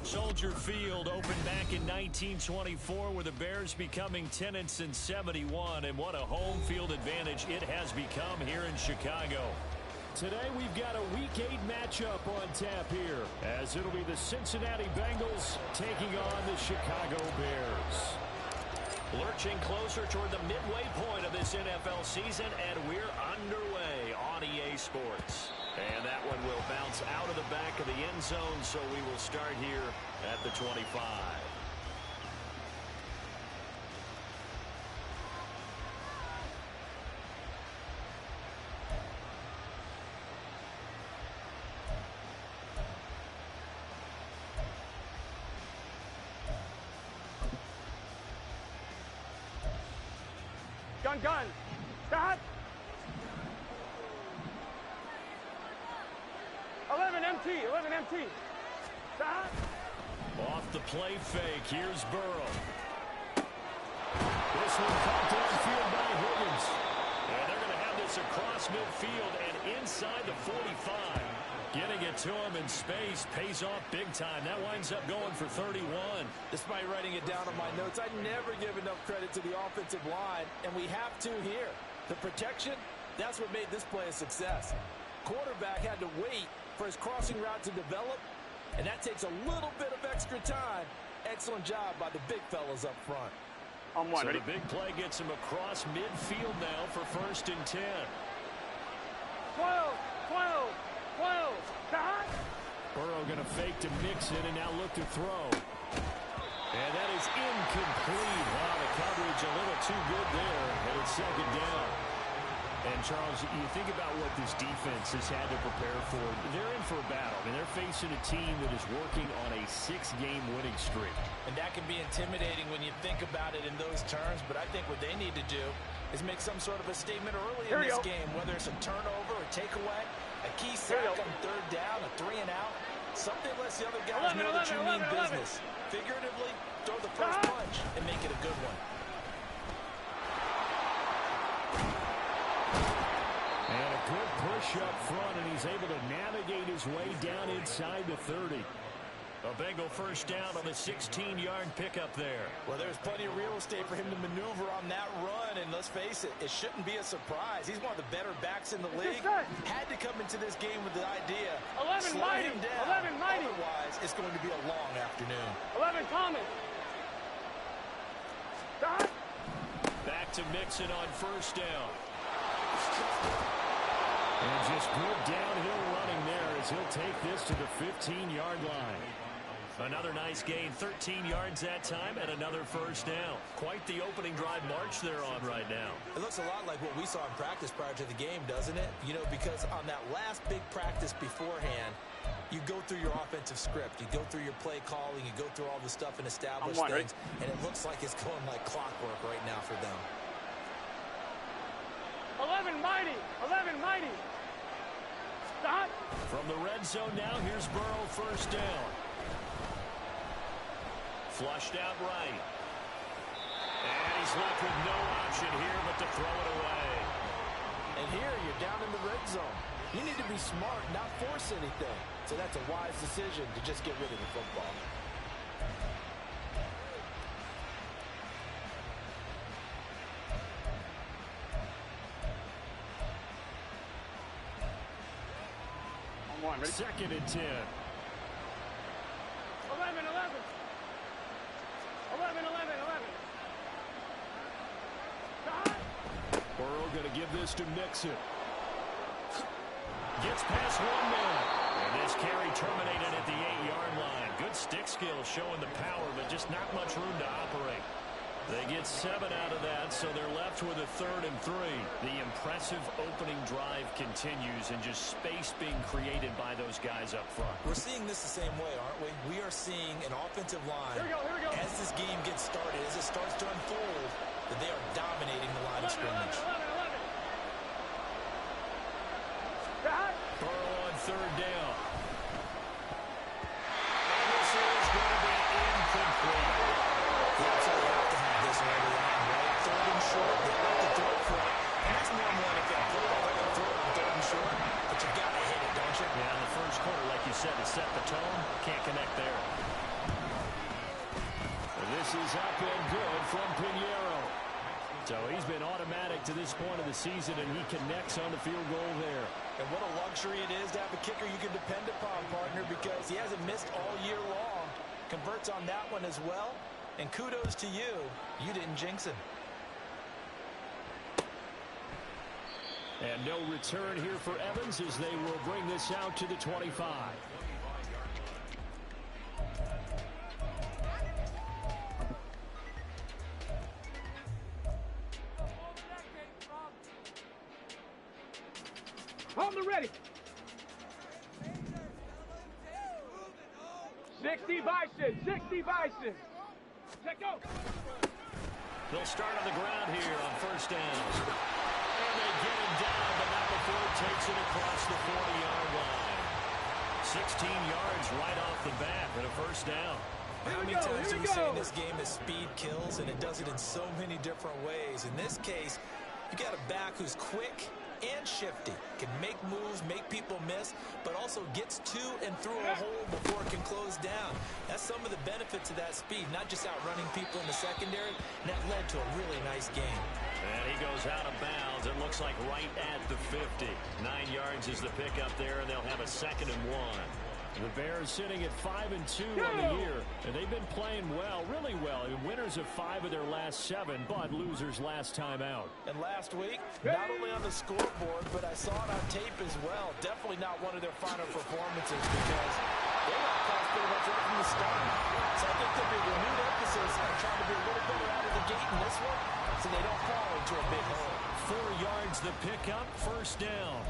Soldier Field opened back in 1924 with the Bears becoming tenants in 71, and what a home field advantage it has become here in Chicago. Today we've got a Week 8 matchup on tap here, as it'll be the Cincinnati Bengals taking on the Chicago Bears. Lurching closer toward the midway point of this NFL season, and we're underway on EA Sports. And that one will bounce out of the back of the end zone, so we will start here at the 25. Gun. Stop. 11 MT. Stop. Off the play fake. Here's Burrow. This one caught downfield by Higgins. And they're going to have this across midfield and inside the 45. Getting it to him in space pays off big time. That winds up going for 31. Despite writing it down on my notes, I never give enough credit to the offensive line, and we have to here. The protection, that's what made this play a success. Quarterback had to wait for his crossing route to develop, and that takes a little bit of extra time. Excellent job by the big fellas up front. So the big play gets him across midfield now for 1st and 10. 12. Stop. Burrow going to fake to mix it and now look to throw. And that is incomplete. Wow, the coverage a little too good there, and it's 2nd down. And, Charles, you think about what this defense has had to prepare for. They're in for a battle. I mean, they're facing a team that is working on a 6-game winning streak. And that can be intimidating when you think about it in those terms, but I think what they need to do is make some sort of a statement early in this game, whether it's a turnover, a takeaway, a key sack on 3rd down, a 3-and-out. Something lets the other guys know that you mean business. Figuratively, throw the first punch and make it a good one. And a good push up front, and he's able to navigate his way down inside the 30. A Bengal 1st down on the 16-yard pickup there. Well, there's plenty of real estate for him to maneuver on that run, and let's face it, it shouldn't be a surprise. He's one of the better backs in the league. Had to come into this game with the idea, 11 slow mighty. him down. 11 mighty. Otherwise, it's going to be a long afternoon. 11 Thomas. Stop. Back to Mixon on 1st down. And just good downhill running there as he'll take this to the 15-yard line. Another nice gain, 13 yards that time, and another 1st down. Quite the opening drive march they're on right now. It looks a lot like what we saw in practice prior to the game, doesn't it? You know, because on that last big practice beforehand, you go through your offensive script. You go through your play calling. You go through all the stuff and establish things. And it looks like it's going like clockwork right now for them. 11 mighty. Stop. From the red zone now, here's Burrow 1st down. Flushed out right. And he's left with no option here but to throw it away. And here you're down in the red zone. You need to be smart, not force anything. So that's a wise decision to just get rid of the football. Ready? 2nd and 10. 11. Stop. Burrow going to give this to Mixon. Gets past one man. And this carry terminated at the 8-yard line. Good stick skills showing the power, but just not much room to operate. They get 7 out of that, so they're left with a 3rd and 3. The impressive opening drive continues, and just space being created by those guys up front. We're seeing this the same way, aren't we? We are seeing an offensive line, here we go. As this game gets started, as it starts to unfold, that they are dominating the line of scrimmage. 11. Burrow on 3rd down. And this is going to be incomplete. That's all you have to have this early on, right? 3rd and short, they have to throw it for it. And that's normal NFL football. They're going to throw it on 3rd and short, but you got to hit it, don't you? Yeah, in the first quarter, like you said, to set the tone, can't connect there. This is up and good from Pinheiro. So he's been automatic to this point of the season, and he connects on the field goal there. And what a luxury it is to have a kicker you can depend upon, partner, because he hasn't missed all year long. Converts on that one as well. And kudos to you. You didn't jinx him. And no return here for Evans as they will bring this out to the 25. On the ready. 60 Bison, 60 Bison. Let go. They'll start on the ground here on first down. And they get him down, but not before he takes it across the 40-yard line. 16 yards right off the bat and a first down. How many times do we say in this game that speed kills, and it does it in so many different ways? In this case, you got a back who's quick and shifty, can make moves, make people miss, but also gets to and through a hole before it can close down. That's some of the benefits of that speed, not just outrunning people in the secondary, and that led to a really nice game. And he goes out of bounds. It looks like right at the 50. 9 yards is the pickup there, and they'll have a 2nd and 1. The Bears sitting at 5-2 on the year, and they've been playing well, really well. Winners of 5 of their last 7, but losers last time out. And last week, not only on the scoreboard, but I saw it on tape as well. Definitely not one of their finer performances because they got caught pretty much right from the start. So I think there'll be a renewed emphasis on trying to be a little better out of the gate in this one so they don't fall into a big hole. 4 yards the pickup, first down.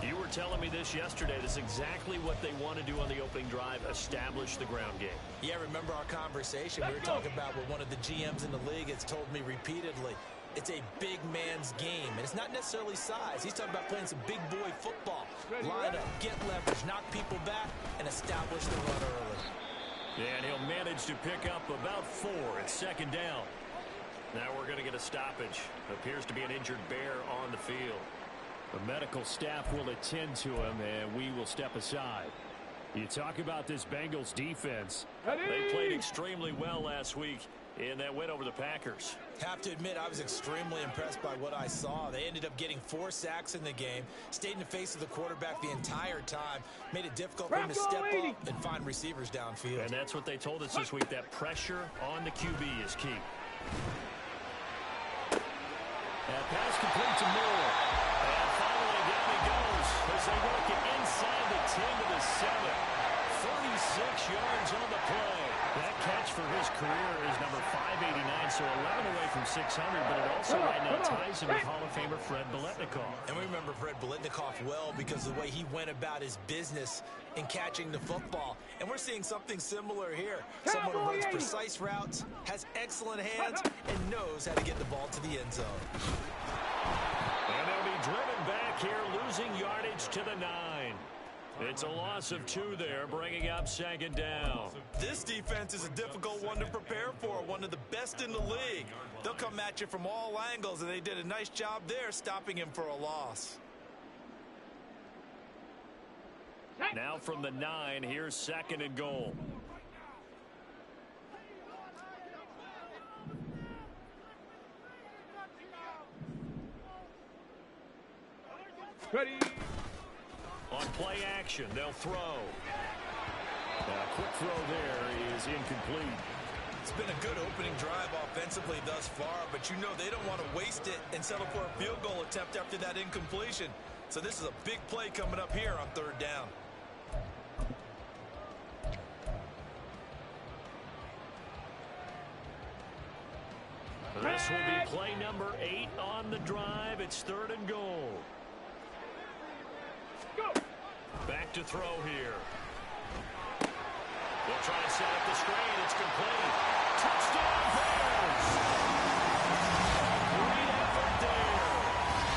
You were telling me this yesterday. This is exactly what they want to do on the opening drive, establish the ground game. Yeah, remember our conversation? We were talking about what one of the GMs in the league has told me repeatedly. It's a big man's game, and it's not necessarily size. He's talking about playing some big boy football. Line up, get leverage, knock people back, and establish the run early. Yeah, and he'll manage to pick up about 4 at 2nd down. Now we're going to get a stoppage. Appears to be an injured Bear on the field. The medical staff will attend to him, and we will step aside. You talk about this Bengals defense. They played extremely well last week in that win over the Packers. Have to admit, I was extremely impressed by what I saw. They ended up getting 4 sacks in the game, stayed in the face of the quarterback the entire time, made it difficult for him to step up and find receivers downfield. And that's what they told us this week, that pressure on the QB is key. That pass complete to Moore. And finally down he goes as they work it inside the 10 to the 7. 36 yards on the play. That catch for his career is number 589, so 11 away from 600, but it also right now ties him with Hall of Famer Fred Biletnikoff. And we remember Fred Biletnikoff well because of the way he went about his business in catching the football. And we're seeing something similar here. Someone who runs precise routes, has excellent hands, and knows how to get the ball to the end zone. And they'll be driven back here, losing yardage to the 9. It's a loss of 2 there, bringing up 2nd down. This defense is a difficult one to prepare for, one of the best in the league. They'll come at you from all angles, and they did a nice job there stopping him for a loss. Now from the 9, here's 2nd and goal. Ready. On play action, they'll throw. A quick throw there is incomplete. It's been a good opening drive offensively thus far, but you know they don't want to waste it and settle for a field goal attempt after that incompletion. So this is a big play coming up here on 3rd down. This will be play number 8 on the drive. It's 3rd and goal. Go. Back to throw here. They'll try to set up the screen. It's complete. Touchdown, Bears! Great effort there.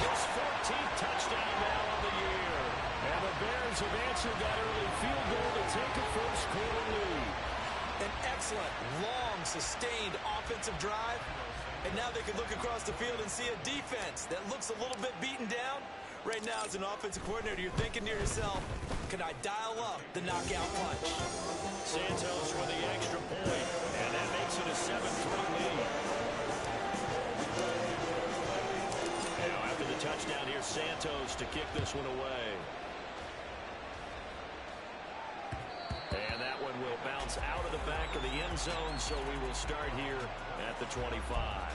His 14th touchdown now on the year. And the Bears have answered that early field goal to take a first-quarter lead. An excellent, long, sustained offensive drive. And now they can look across the field and see a defense that looks a little bit beaten down. Right now, as an offensive coordinator, you're thinking to yourself, can I dial up the knockout punch? Santos with the extra point, and that makes it a 7-3 Santos to kick this one away. And that one will bounce out of the back of the end zone, so we will start here at the 25.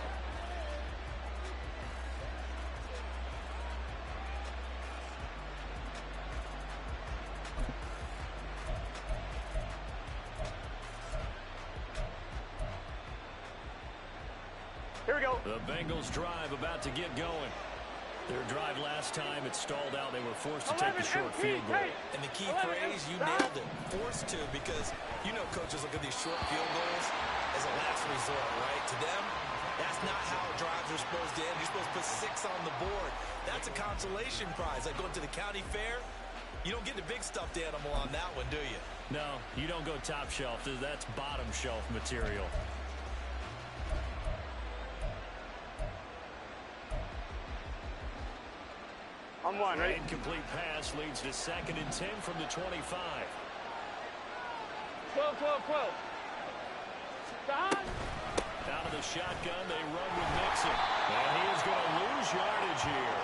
Here we go. The Bengals drive about to get going. Their drive last time, it stalled out. They were forced to take the short field goal. And the key phrase, you nailed it, forced to, because you know coaches look at these short field goals as a last resort, right? To them, that's not how drives are supposed to end. You're supposed to put 6 on the board. That's a consolation prize. Like going to the county fair, you don't get the big stuffed animal on that one, do you? No, you don't go top shelf. That's bottom shelf material. On one, right? Incomplete pass leads to 2nd and 10 from the 25. 12, 12, 12. Down. Out of the shotgun, they run with Mixon. And he is going to lose yardage here.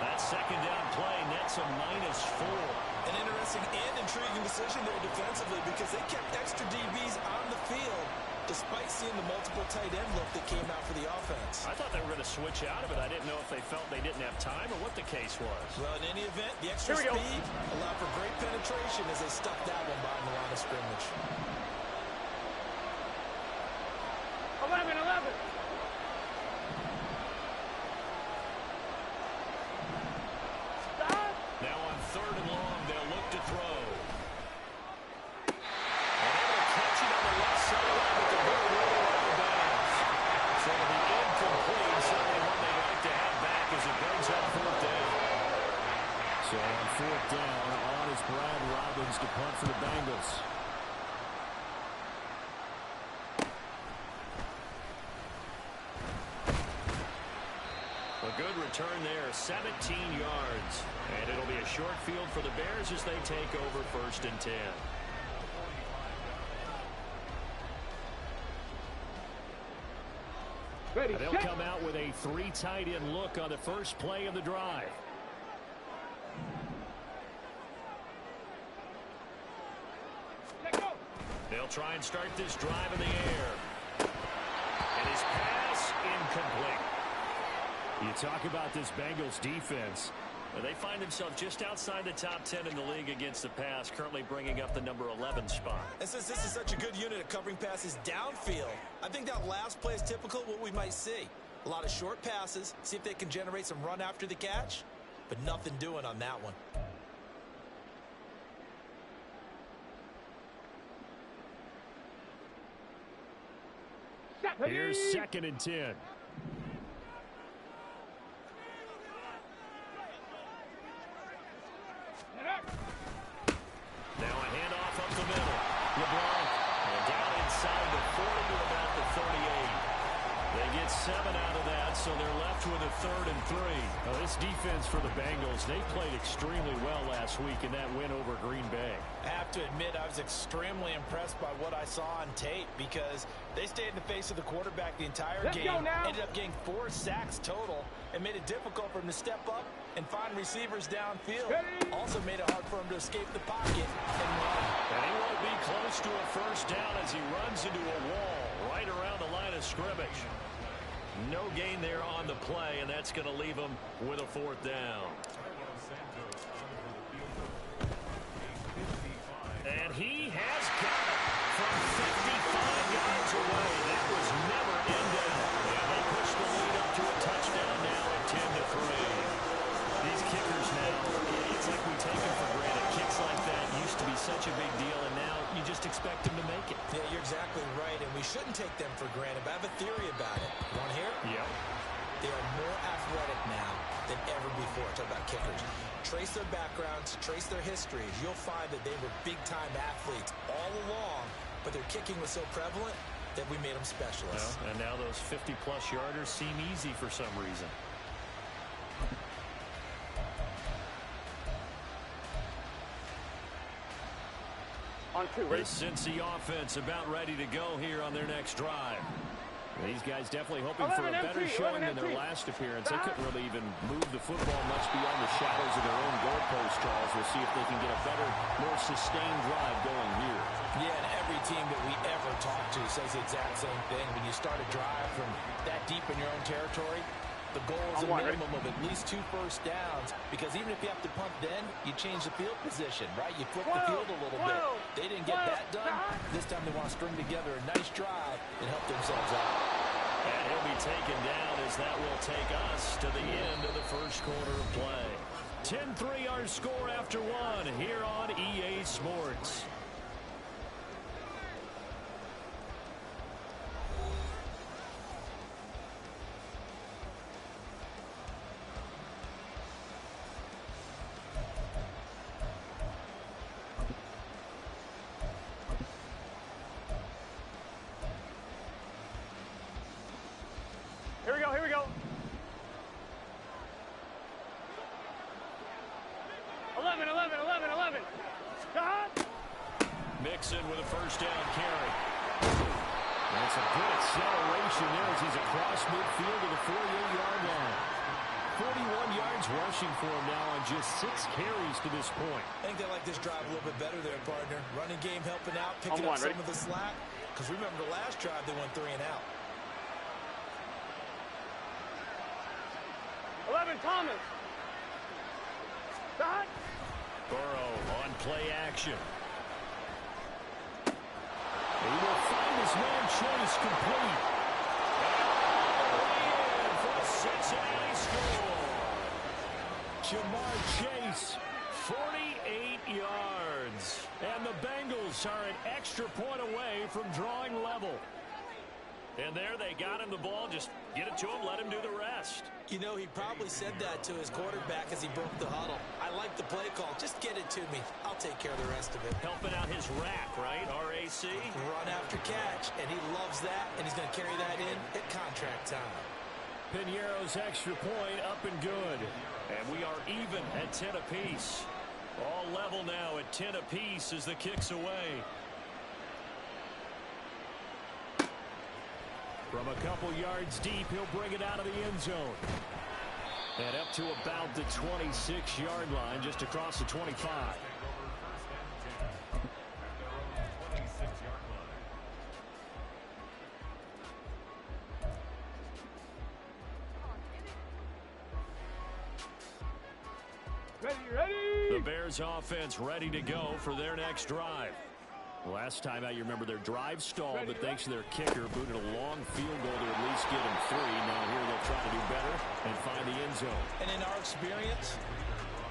That 2nd down play nets a -4. An interesting and intriguing decision there defensively because they kept extra DBs on the field despite seeing the multiple tight end look that came out for the offense. I thought they were going to switch out of it. I didn't know if they felt they didn't have time or what the case was. Well, in any event, the extra speed allowed for great penetration as they stuffed that one behind the line of scrimmage. 11, 11. Stop. Now on 3rd and long, they'll look to throw. And they will catch it on the left sideline, but the ball really out of bounds. So it'll be incomplete. Certainly one they like to have back as it brings up 4th down. So on 4th down, on is Brad Robbins to punt for the Bengals. A good return there, 17 yards. And it'll be a short field for the Bears as they take over 1st and 10. Ready, And they'll set. come out with a 3 tight end look on the first play of the drive. Let go. They'll try and start this drive in the air. And his pass incomplete. You talk about this Bengals defense. They find themselves just outside the top 10 in the league against the pass, currently bringing up the number 11 spot. And since this is such a good unit at covering passes downfield, I think that last play is typical of what we might see. A lot of short passes, see if they can generate some run after the catch, but nothing doing on that one. Set. Here's 2nd and 10. Now a handoff up the middle. LeBlanc and down inside the 40 to about the 38. They get 7 out of that, so they're left with a 3rd and 3. Now, this defense for the Bengals, they played extremely well last week in that win over Green Bay. I have to admit, I was extremely impressed by what I saw on tape because they stayed in the face of the quarterback the entire game, ended up getting 4 sacks total, and made it difficult for him to step up and find receivers downfield. Also made it hard for him to escape the pocket and run. And he won't be close to a 1st down as he runs into a wall right around the line of scrimmage. No gain there on the play, and that's going to leave him with a 4th down. And he has got it from 55 yards away. That was never ended. And they push the lead up to a touchdown now at 10-3. These kickers now, it's like we take them for granted. Kicks like that used to be such a big deal, and now you just expect them to make it. Yeah, you're exactly right, and we shouldn't take them for granted, but I have a theory about it. You want to hear it? Yep. They are more athletic now than ever before. Talk about kickers. Trace their backgrounds, trace their histories. You'll find that they were big-time athletes all along, but their kicking was so prevalent that we made them specialists. Well, and now those 50-plus yarders seem easy for some reason. On 2, ready? The Cincy offense about ready to go here on their next drive. These guys definitely hoping for a better showing than their last appearance. They couldn't really even move the football much beyond the shadows of their own goalpost, Charles. We'll see if they can get a better, more sustained drive going here. Yeah, and every team that we ever talk to says the exact same thing. When you start a drive from that deep in your own territory, the goal is a minimum of at least 2 first downs, because even if you have to punt then, you change the field position, right? You flip the field a little bit. They didn't get that done. This time they want to string together a nice drive and help themselves out. And he'll be taken down as that will take us to the end of the first quarter of play. 10-3 our score after one here on EA Sports. Here we go. 11. Mixon with a first down carry. That's a good acceleration there as he's across midfield to the 48-yard line. 41 yards rushing for him now on just 6 carries to this point. I think they like this drive a little bit better there, partner. Running game helping out, picking up some of the slack. Because remember the last drive they went 3 and out. 11, Thomas. Stop. Burrow on play action. He will find his man Chase complete. And for the Cincinnati score. Jamar Chase, 48 yards. And the Bengals are an extra point away from drawing level. And there they got him the ball. Just get it to him, let him do the rest. You know, he probably said that to his quarterback as he broke the huddle. I like the play call. Just get it to me. I'll take care of the rest of it. Helping out his rack, right? RAC. Run after catch, and he loves that, and he's going to carry that in at contract time. Piñeiro's extra point up and good. And we are even at 10 apiece. All level now at 10 apiece as the kick's away. From a couple yards deep, he'll bring it out of the end zone. And up to about the 26-yard line, just across the 25. Ready. The Bears offense ready to go for their next drive. Last time out, you remember their drive stalled, but thanks to their kicker, booted a long field goal to at least get him 3. Now here they'll try to do better and find the end zone. And in our experience,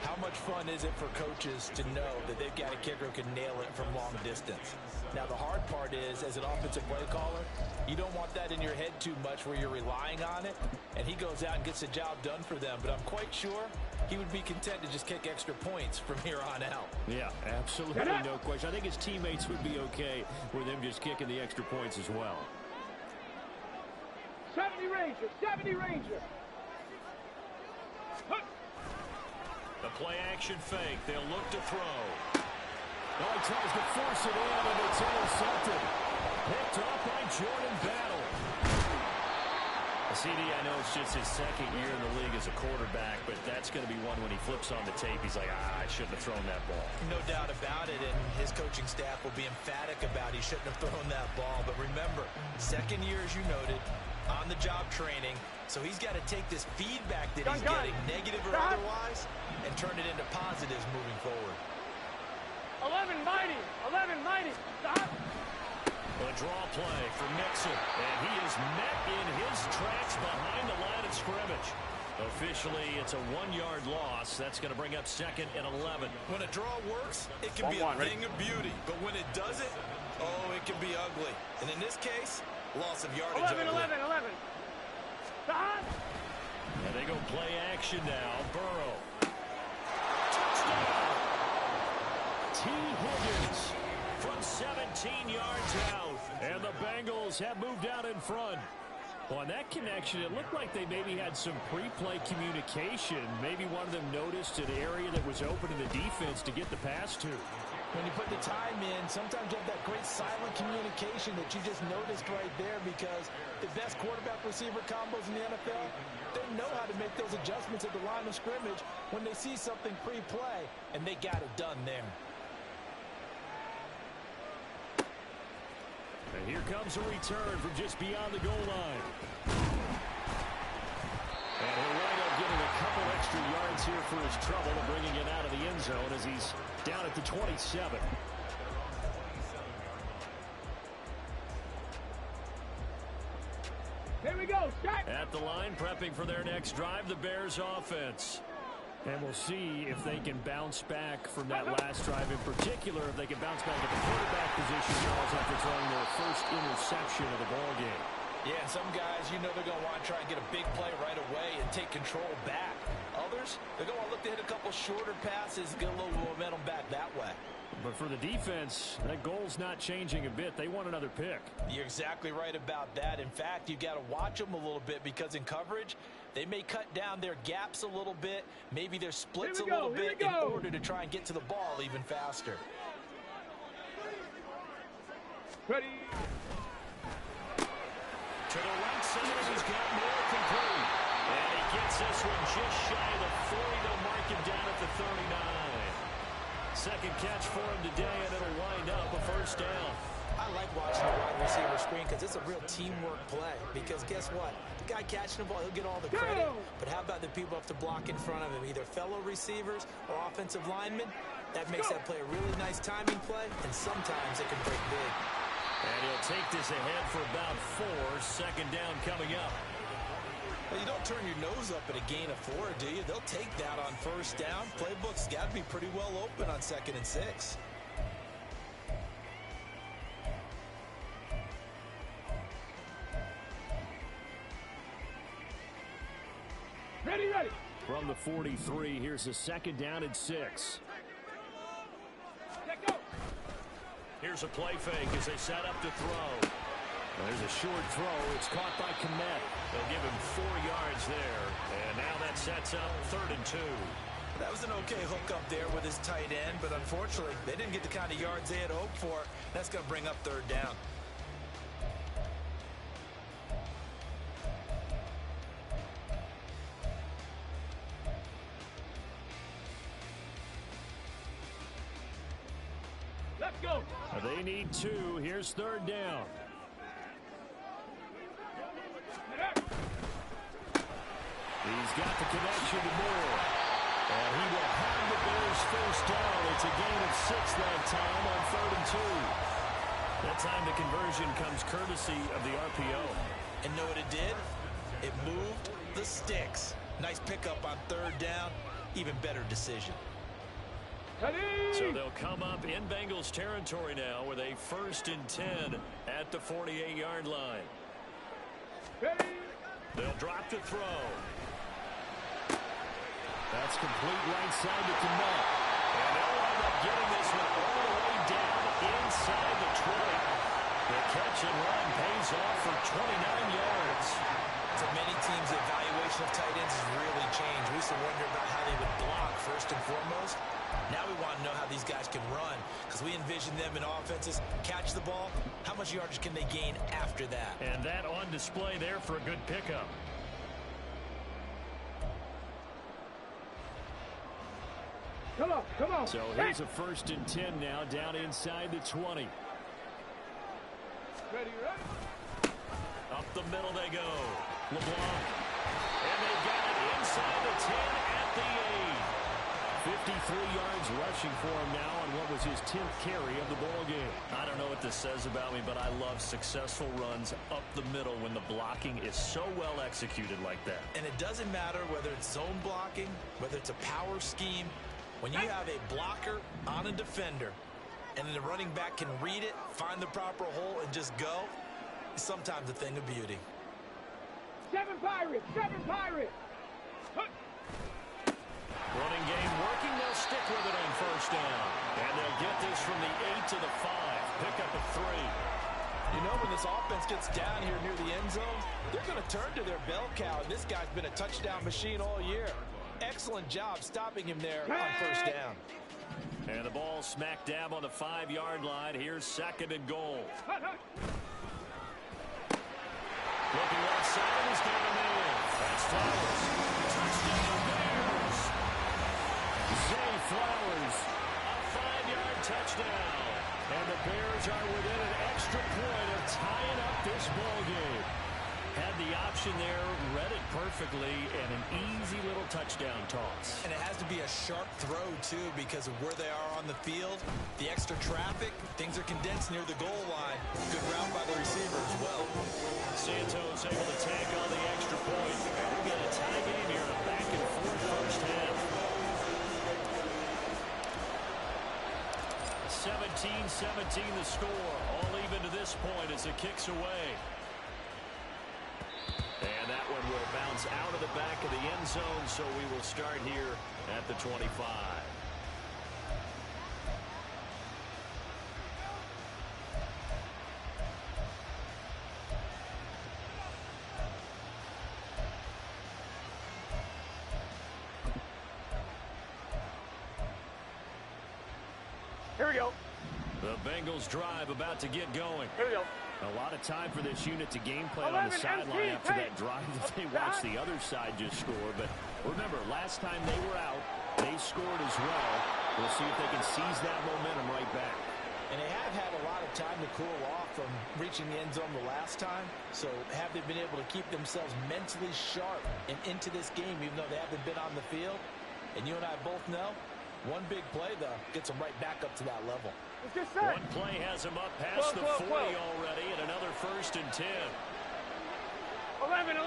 how much fun is it for coaches to know that they've got a kicker who can nail it from long distance? Now, the hard part is, as an offensive play caller, you don't want that in your head too much where you're relying on it, and he goes out and gets the job done for them. But I'm quite sure he would be content to just kick extra points from here on out. Yeah, absolutely, no question. I think his teammates would be okay with him just kicking the extra points as well. 70 Ranger. The play action fake. They'll look to throw. Now he tries to force it in, and it's intercepted. Picked up by Jordan Battle. CD, I know it's just his second year in the league as a quarterback, but that's going to be one when he flips on the tape. He's like, I shouldn't have thrown that ball. No doubt about it, and his coaching staff will be emphatic about he shouldn't have thrown that ball. But remember, second year, as you noted, on-the-job training, so he's got to take this feedback that he's getting, negative or otherwise, and turn it into positives moving forward. 11 mighty. Stop. A draw play for Mixon, and he is met in his tracks behind the line of scrimmage. Officially, it's a 1-yard loss. That's going to bring up 2nd and 11. When a draw works, it can be a thing of beauty. But when it doesn't, it can be ugly. And in this case, loss of yardage. 11. Stop. And they go play action now. Burrow. Touchdown. T. Higgins from 17 yards out. And the Bengals have moved out in front. Well, on that connection, it looked like they maybe had some pre-play communication. Maybe one of them noticed an area that was open in the defense to get the pass to. When you put the time in, sometimes you have that great silent communication that you just noticed right there, because the best quarterback-receiver combos in the NFL, they know how to make those adjustments at the line of scrimmage when they see something pre-play, and they got it done there. And here comes a return from just beyond the goal line. And he'll wind up getting a couple extra yards here for his trouble and bringing it out of the end zone as he's down at the 27. Here we go. Start. At the line, prepping for their next drive, the Bears offense. And we'll see if they can bounce back from that last drive, in particular, if they can bounce back at the quarterback position Charles, after throwing their first interception of the ballgame. Yeah, and some guys, you know they're going to want to try and get a big play right away and take control back. Others, they're going to look to hit a couple shorter passes, get a little momentum back that way. But for the defense, that goal's not changing a bit. They want another pick. You're exactly right about that. In fact, you've got to watch them a little bit, because in coverage, they may cut down their gaps a little bit, maybe their splits a little bit, in order to try and get to the ball even faster. Ready. To the right side, he's got more complete. And he gets this one just shy of the 40. They'll mark him down at the 39. Second catch for him today, and it'll wind up a first down. I like watching the wide receiver screen, because it's a real teamwork play. Because guess what? The guy catching the ball, he'll get all the credit. But how about the people have to block in front of him, either fellow receivers or offensive linemen? That makes that play a really nice timing play, and sometimes it can break big. And he'll take this ahead for about 4. Second down coming up. Well, you don't turn your nose up at a gain of 4, do you? They'll take that on first down. Playbook's got to be pretty well open on 2nd and 6. Ready, ready. From the 43, here's a second down and 6. Let go. Here's a play fake as they set up to throw. Well, there's a short throw. It's caught by Komet. They'll give him 4 yards there. And now that sets up 3rd and 2. That was an okay hook up there with his tight end, but unfortunately, they didn't get the kind of yards they had hoped for. That's going to bring up 3rd down. Let's go. They need 2. Here's 3rd down. He's got the connection to Moore. And he will have the Bears first down. It's a gain of 6 that time on 3rd and 2. That time the conversion comes courtesy of the RPO. And know what it did? It moved the sticks. Nice pickup on 3rd down. Even better decision. So they'll come up in Bengals territory now with a 1st and 10 at the 48-yard line. They'll drop to throw. That's complete right side to Komet. And they'll wind up getting this one all the way down inside the 20. The catch and run pays off for 29 yards. For many teams, the evaluation of tight ends has really changed. We used to wonder about how they would block first and foremost. Now we want to know how these guys can run, because we envision them in offenses catch the ball. How much yardage can they gain after that? And that on display there for a good pickup. Come on, come on. So here's a 1st and 10 now, down inside the 20. Ready, ready. Up the middle they go. LeBlanc. And they've got it inside the 10 at the 8. 53 yards rushing for him now on what was his 10th carry of the ball game. I don't know what this says about me, but I love successful runs up the middle when the blocking is so well executed like that. And it doesn't matter whether it's zone blocking, whether it's a power scheme. When you have a blocker on a defender and the running back can read it, find the proper hole, and just go, it's sometimes a thing of beauty. 7 Pirates, 7 Pirates. Running game working. They'll stick with it on 1st down. And they'll get this from the 8 to the 5. Pick up a 3. You know, when this offense gets down here near the end zone, they're going to turn to their bell cow. And this guy's been a touchdown machine all year. Excellent job stopping him there on 1st down. And the ball smack dab on the 5-yard line. Here's 2nd and goal. Looking left side, he's got him in. That's Flowers. Touchdown Bears! Zay Flowers, a 5-yard touchdown. And the Bears are within an extra point of tying up this ball game. Had the option there, read it perfectly, and an easy little touchdown toss. And it has to be a sharp throw, too, because of where they are on the field. The extra traffic, things are condensed near the goal line. Good route by the receiver as well. Santos able to tag on the extra point. We've got a tie game here, a back-and-forth first half. 17-17 the score. All even to this point as it kicks away. And that one will bounce out of the back of the end zone, so we will start here at the 25. Here we go. The Bengals drive about to get going. Here we go. A lot of time for this unit to game plan on the sideline after that drive that they watched the other side just score. But remember, last time they were out, they scored as well. We'll see if they can seize that momentum right back. And they have had a lot of time to cool off from reaching the end zone the last time. So have they been able to keep themselves mentally sharp and into this game, even though they haven't been on the field? And you and I both know, one big play, though, gets them right back up to that level. One play has him up past the 40 already, and another 1st and 10. 11.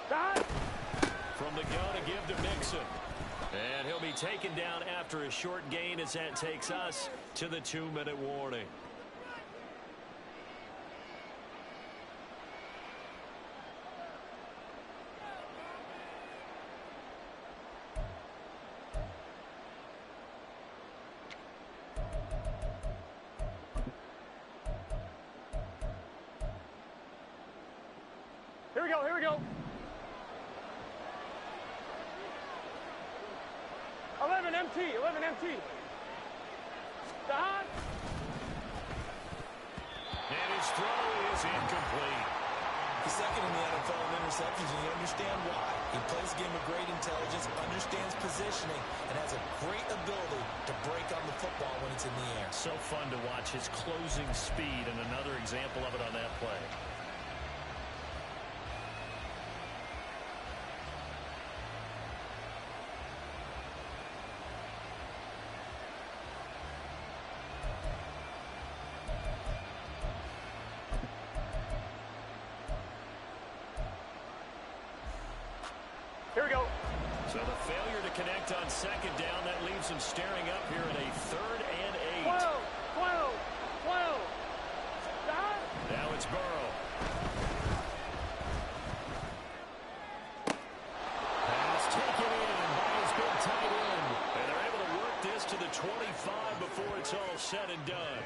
Stop. From the gun to give to Mixon. And he'll be taken down after a short gain as that takes us to the 2-minute warning. Here we go. 11 MT. Stop. And his throw is incomplete. He's second in the NFL in interceptions, and you understand why. He plays a game of great intelligence, understands positioning, and has a great ability to break on the football when it's in the air. So fun to watch his closing speed, and another example of it on that play. Here we go. So the failure to connect on 2nd down, that leaves him staring up here at a 3rd and 8. 12. Stop. Now it's Burrow. Pass taken in by his big tight end. And they're able to work this to the 25 before it's all said and done.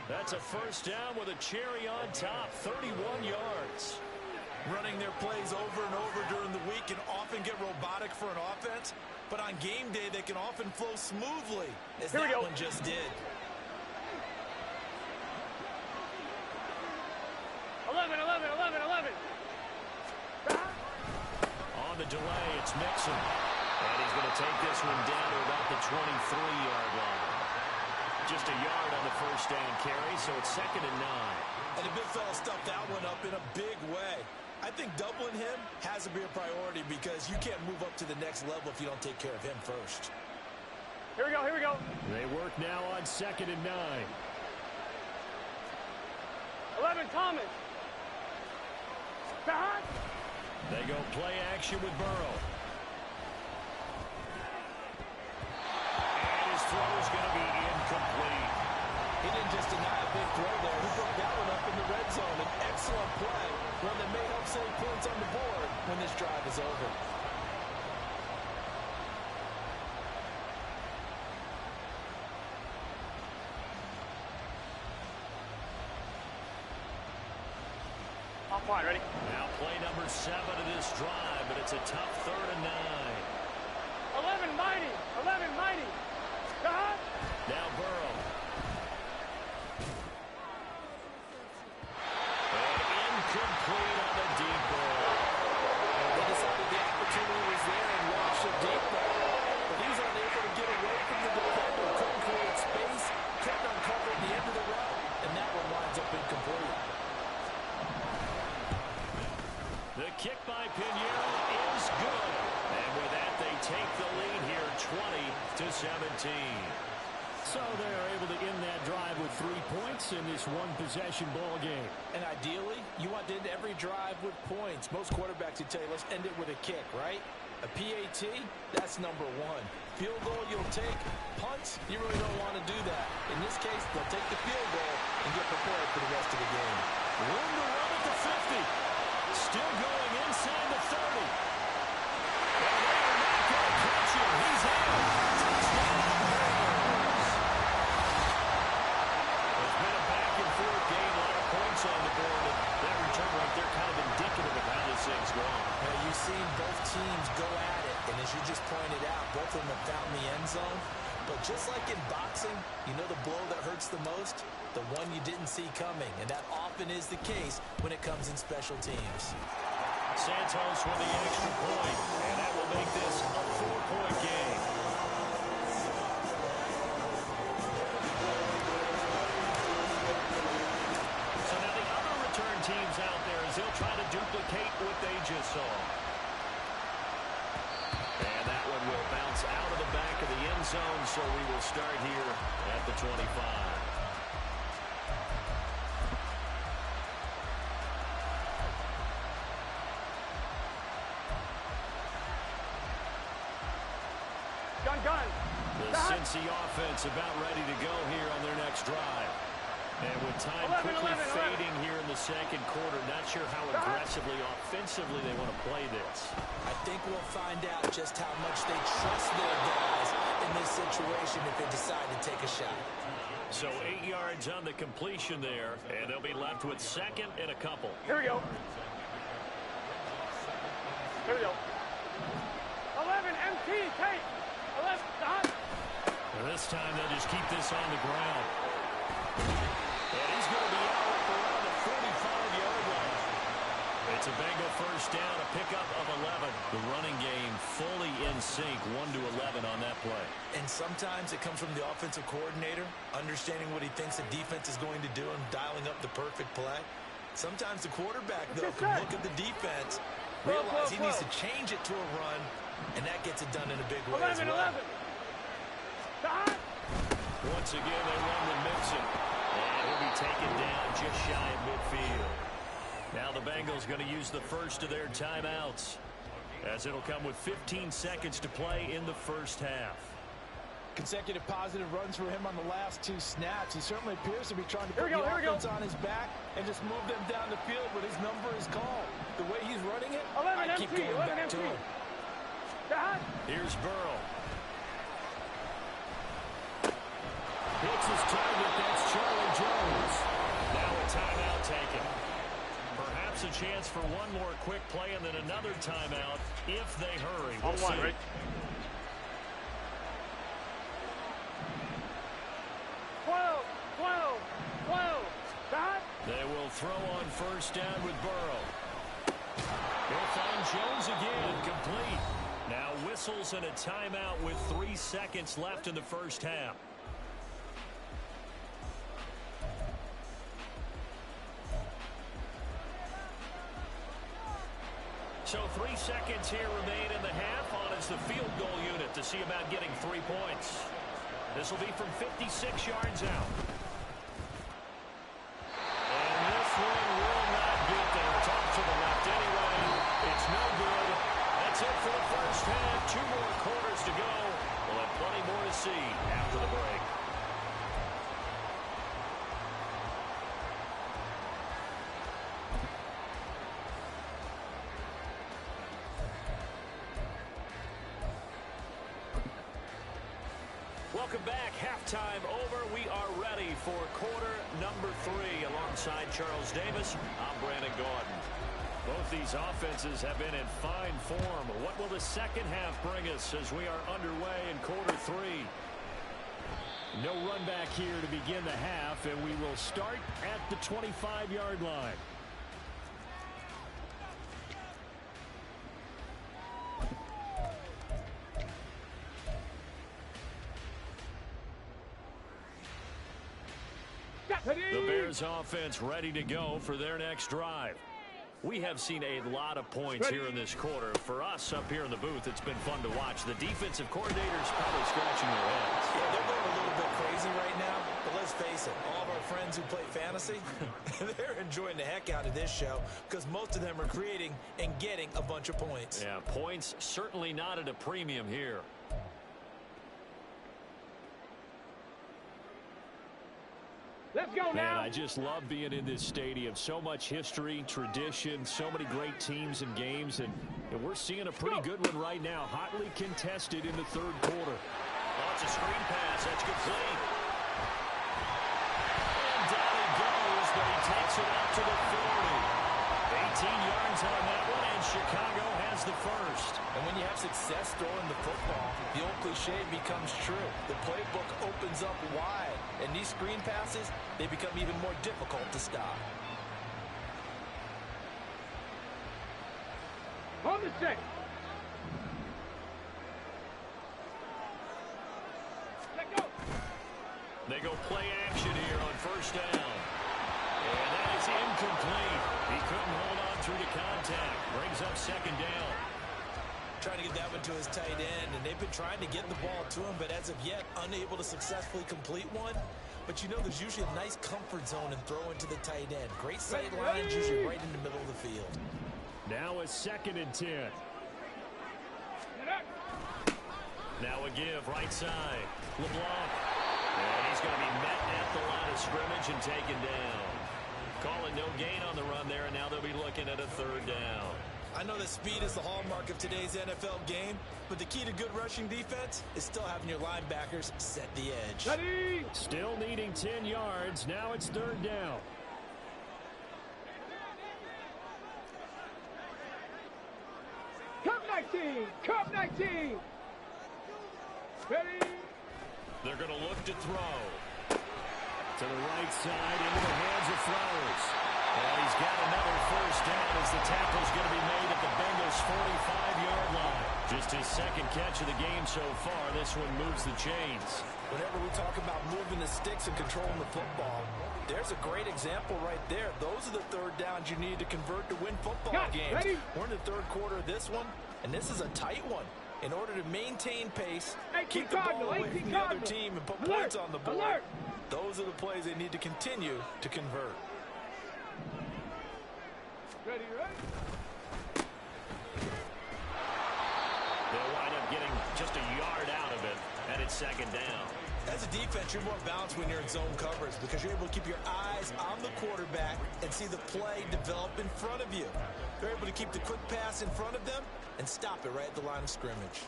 That's a 1st down with a cherry on top, 31 yards. Running their plays over and over during the week can often get robotic for an offense, but on game day they can often flow smoothly, as that one just did. 11. On the delay, it's Mixon. And he's going to take this one down to about the 23-yard line. Just a yard on the 1st down carry, so it's 2nd and 9. And the big fella stuffed that one up in a big way. I think doubling him has to be a priority because you can't move up to the next level if you don't take care of him first. Here we go. They work now on 2nd and 9. 11 Thomas. Stop. They go play action with Burrow. And his throw is going to be incomplete. He didn't just deny a big throw there. He broke that one up in the red zone. An excellent play. One that may help save points on the board when this drive is over. Off line, ready? Now play number 7 of this drive, but it's a tough 3rd and 9. 11 mighty. Now Burrow. And incomplete on the deep ball. They decided the opportunity was there and launched a deep ball, but he was unable to get away from the defender. Couldn't create space, couldn't uncover the end of the route, and that one winds up incomplete. The kick by Pinheiro is good. And with that, they take the lead here, 20-17. So they're able to end that drive with 3 points in this one-possession ball game. And ideally, you want to end every drive with points. Most quarterbacks would tell you, let's end it with a kick, right? A PAT, that's number one. Field goal you'll take. Punts, you really don't want to do that. In this case, they'll take the field goal and get prepared for the rest of the game. Room to run at the 50. Still going inside the 30. And they are not going to catch him. He's out. Touchdown, Bears. It's been a back-and-forth game. A lot of points on the board. And that return right there kind of indicative of how this thing's going. Now, you've seen both teams go at it. And as you just pointed out, both of them have found the end zone. But just like in boxing, you know the blow that hurts the most? The one you didn't see coming. And that often is the case when it comes in special teams. Santos with the extra point, and that will make this a 4-point game. So now the other return teams out there as they'll try to duplicate what they just saw. And that one will bounce out of the back of the end zone, so we will start here at the 25. The Cincy offense about ready to go here on their next drive. And with time quickly fading here in the second quarter, not sure how aggressively, offensively they want to play this. I think we'll find out just how much they trust their guys in this situation if they decide to take a shot. So 8 yards on the completion there, and they'll be left with second and a couple. Here we go. Here we go. 11, MT, take. 11, stop. This time they'll just keep this on the ground. And he's going to be out around the 45-yard line. It's a Bengal first down, a pickup of 11. The running game fully in sync, 1-11 on that play. And sometimes it comes from the offensive coordinator, understanding what he thinks the defense is going to do and dialing up the perfect play. Sometimes the quarterback, though, can look at the defense, realize he needs to change it to a run, and that gets it done in a big way as well. 11. Stop. Once again, they run the Mixon. And he'll be taken down just shy of midfield. Now the Bengals going to use the first of their timeouts, as it'll come with 15 seconds to play in the first half. Consecutive positive runs for him on the last 2 snaps. He certainly appears to be trying to put the offense on his back and just move them down the field, but his number is called. The way he's running it, I keep going back to him. Here's Burrow. Hits his target. That's Charlie Jones. Now a timeout taken. Perhaps a chance for one more quick play and then another timeout if they hurry. We'll see. Right? They will throw on first down with Burrow. He'll find Jones again, complete. Now whistles and a timeout with 3 seconds left in the first half. So 3 seconds here remain in the half. On is the field goal unit to see about getting 3 points. This will be from 56 yards out. And this one will not get there. It's off to the left anyway. It's no good. That's it for the first half. 2 more quarters to go. We'll have plenty more to see after the break. Welcome back. Halftime over. We are ready for quarter number 3. Alongside Charles Davis, I'm Brandon Gordon. Both these offenses have been in fine form. What will the second half bring us as we are underway in quarter 3? No run back here to begin the half, and we will start at the 25-yard line. The Bears offense ready to go for their next drive. We have seen a lot of points here in this quarter. For us up here in the booth, it's been fun to watch. The defensive coordinators probably scratching their heads. Yeah, they're going a little bit crazy right now, but let's face it, all of our friends who play fantasy, they're enjoying the heck out of this show because most of them are creating and getting a bunch of points. Yeah, points certainly not at a premium here. Let's go now. Man, I just love being in this stadium. So much history, tradition, so many great teams and games, and we're seeing a pretty good one right now. Hotly contested in the third quarter. Oh, it's a screen pass. That's complete. And down he goes, but he takes it out to the 40. 18 yards on that one, and Chicago has the first. And when you have success throwing the football, the old cliche becomes true. The playbook opens up wide, and these screen passes, they become even more difficult to stop. On the stick. Let go. They go play action here on first down. And that is incomplete. He couldn't hold on through the contact. Brings up second down. Trying to get that one to his tight end, and they've been trying to get the ball to him, but as of yet, unable to successfully complete one. But you know there's usually a nice comfort zone in throwing to the tight end. Great sight lines, usually right in the middle of the field. Now a 2nd and 10. Now a give, right side. LeBlanc. And he's going to be met at the line of scrimmage and taken down. Calling no gain on the run there, and now they'll be looking at a third down. I know that speed is the hallmark of today's NFL game, but the key to good rushing defense is still having your linebackers set the edge. Ready. Still needing 10 yards. Now it's third down. Cup 19. Cup 19. Ready. They're going to look to throw. To the right side, into the hands of Flowers. And he's got another first down as the tackle's going to be made at the Bengals' 45-yard line. Just his second catch of the game so far. This one moves the chains. Whenever we talk about moving the sticks and controlling the football, there's a great example right there. Those are the third downs you need to convert to win football games. Ready? We're in the third quarter of this one, and this is a tight one. In order to maintain pace, keep the ball away from the other team and put points on the board, those are the plays they need to continue to convert. Ready, ready. They'll wind up getting just a yard out of it, and it's second down. As a defense, you're more balanced when you're in zone coverage because you're able to keep your eyes on the quarterback and see the play develop in front of you. They're able to keep the quick pass in front of them and stop it right at the line of scrimmage.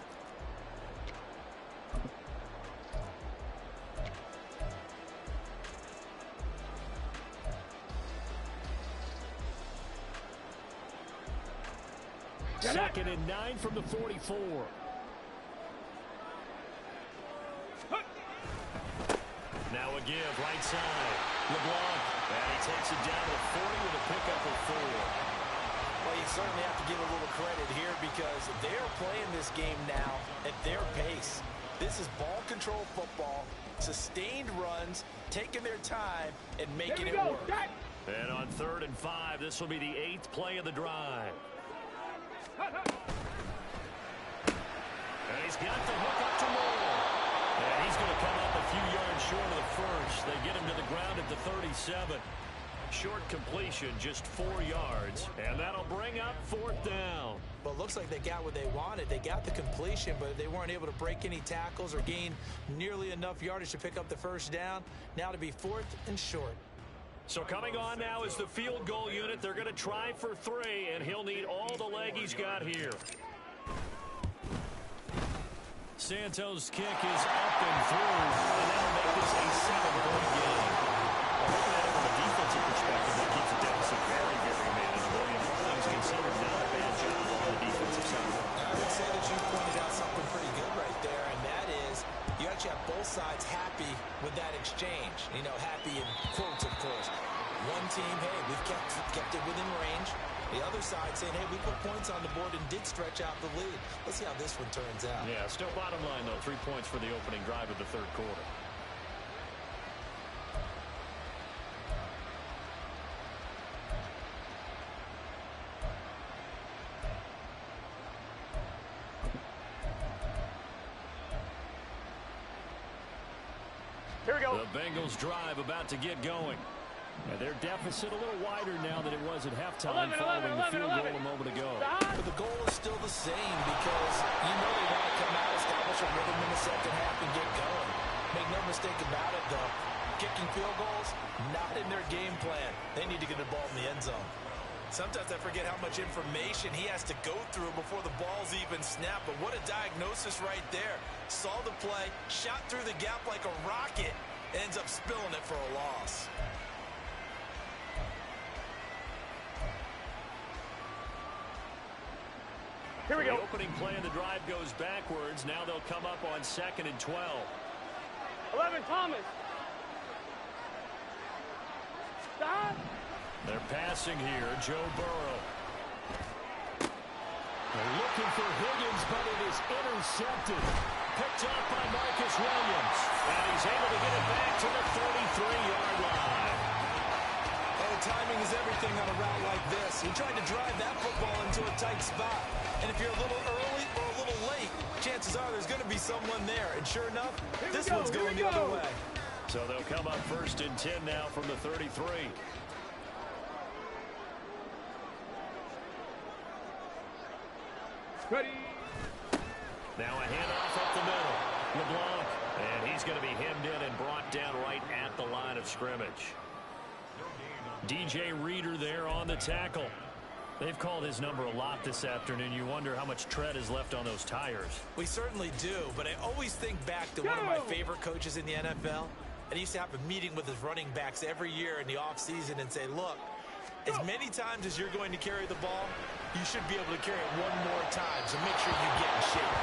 Second and 9 from the 44. Now a give, right side. LeBlanc, and he takes it down to 40 with a pickup of 4. Well, you certainly have to give a little credit here because they're playing this game now at their pace. This is ball control football, sustained runs, taking their time, and making it work. And on 3rd and 5, this will be the 8th play of the drive. And he's got the hook up to Moore. And he's going to come up a few yards short of the first. They get him to the ground at the 37. Short completion, just 4 yards. And that'll bring up 4th down. Well, it looks like they got what they wanted. They got the completion, but they weren't able to break any tackles or gain nearly enough yardage to pick up the first down. Now to be 4th and short. So coming on now is the field goal unit. They're going to try for 3, and he'll need all the leg he's got here. Santos' kick is up and through, and that'll make this a 7-point game. Well, looking at it from a defensive perspective, that keeps the deficit very, very manageable. Things considered not a bad job on the defensive side. I would say that you pointed out something pretty good right there, and that is you actually have both sides happy with kept it within range. The other side saying, hey, we put points on the board and did stretch out the lead. Let's see how this one turns out. Yeah, still bottom line, though. 3 points for the opening drive of the third quarter. Here we go. The Bengals drive about to get going. And their deficit a little wider now than it was at halftime following the field goal a moment ago. But the goal is still the same because you know they want to come out, establish a rhythm in the second half, and get going. Make no mistake about it, though. Kicking field goals, not in their game plan. They need to get the ball in the end zone. Sometimes I forget how much information he has to go through before the ball's even snapped. But what a diagnosis right there. Saw the play, shot through the gap like a rocket, ends up spilling it for a loss. Here we go. The opening play of the drive goes backwards. Now they'll come up on 2nd and 12. 11, Thomas. Stop. They're passing here. Joe Burrow. They're looking for Higgins, but it is intercepted. Picked up by Marcus Williams. And he's able to get it back to the 33-yard line. And the timing is everything on a route like this. He tried to drive that football into a tight spot. And if you're a little early or a little late, chances are there's going to be someone there. And sure enough, this one's going the other way. So they'll come up 1st and 10 now from the 33. Ready. Now a handoff up the middle. LeBlanc. And he's going to be hemmed in and brought down right at the line of scrimmage. DJ Reader there on the tackle. They've called his number a lot this afternoon. You wonder how much tread is left on those tires. We certainly do, but I always think back to one of my favorite coaches in the NFL. And he used to have a meeting with his running backs every year in the offseason and say, look, as many times as you're going to carry the ball, you should be able to carry it one more time, so make sure you get in shape.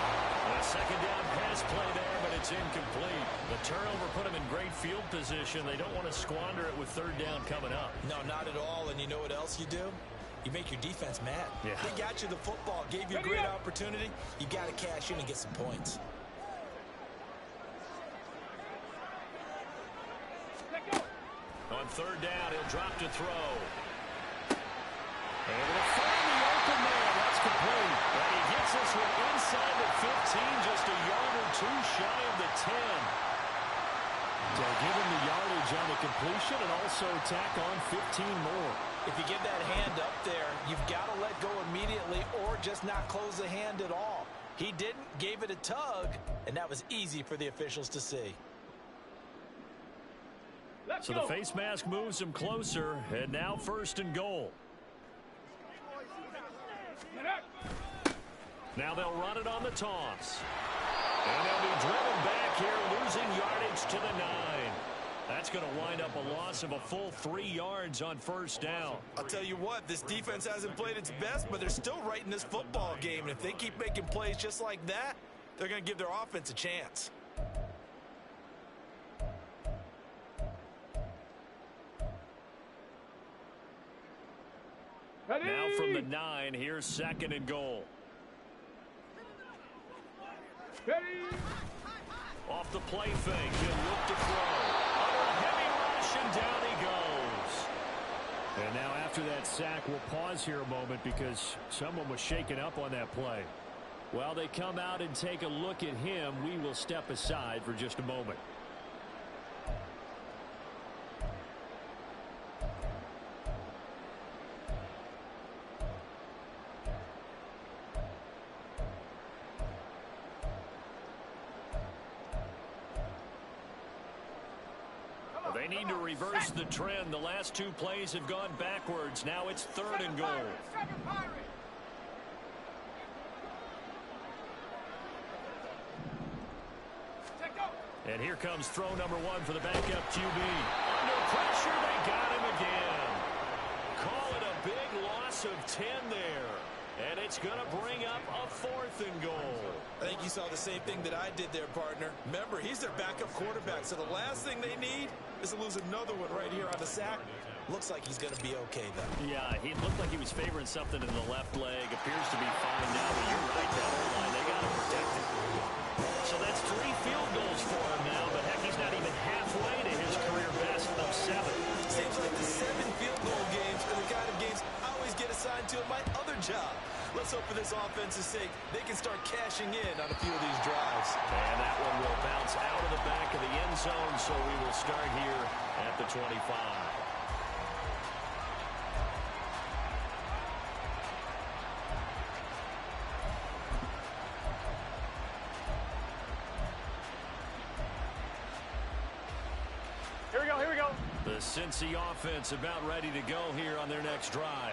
A second down pass play there, but it's incomplete. The turnover put them in great field position. They don't want to squander it with 3rd down coming up. No, not at all. And you know what else you do? You make your defense mad. Yeah. They got you the football, gave you a great opportunity. You got to cash in and get some points. On 3rd down, he'll drop to throw. And he'll find the open man. That's complete. And he gets this one inside the 15, just a yard or two shy of the 10. So give him the yardage on the completion and also tack on 15 more. If you get that hand up there, you've got to let go immediately or just not close the hand at all. He didn't, gave it a tug, and that was easy for the officials to see. So the face mask moves him closer, and now 1st and goal. Now they'll run it on the toss. And they'll be driven back here, losing yardage to the 9. That's going to wind up a loss of a full 3 yards on 1st down. I'll tell you what, this defense hasn't played its best, but they're still right in this football game. And if they keep making plays just like that, they're going to give their offense a chance. Now from the 9, here's 2nd and goal. Off the play fake, he'll look to throw. Under a heavy rush, and down he goes. And now after that sack, we'll pause here a moment because someone was shaken up on that play. While they come out and take a look at him, we will step aside for just a moment. They need to reverse the trend. The last 2 plays have gone backwards. Now it's 3rd and goal. And here comes throw number 1 for the backup QB. Under pressure, they got him again. Call it a big loss of 10 there. And it's going to bring up a 4th and goal. I think you saw the same thing that I did there, partner. Remember, he's their backup quarterback, so the last thing they need is to lose another one right here on the sack. Looks like he's going to be okay, though. Yeah, he looked like he was favoring something in the left leg. Appears to be fine now, but you're right, that O-line, they got to protect it. So that's 3 field goals for him now, but heck, he's not even halfway to his career best of 7. Seems like the 7 field goal games are the kind of games I always get assigned to in my other job. Let's hope for this offense's sake they can start cashing in on a few of these drives. And that one will bounce out of the back of the end zone, so we will start here at the 25. Here we go. The Cincy offense about ready to go here on their next drive.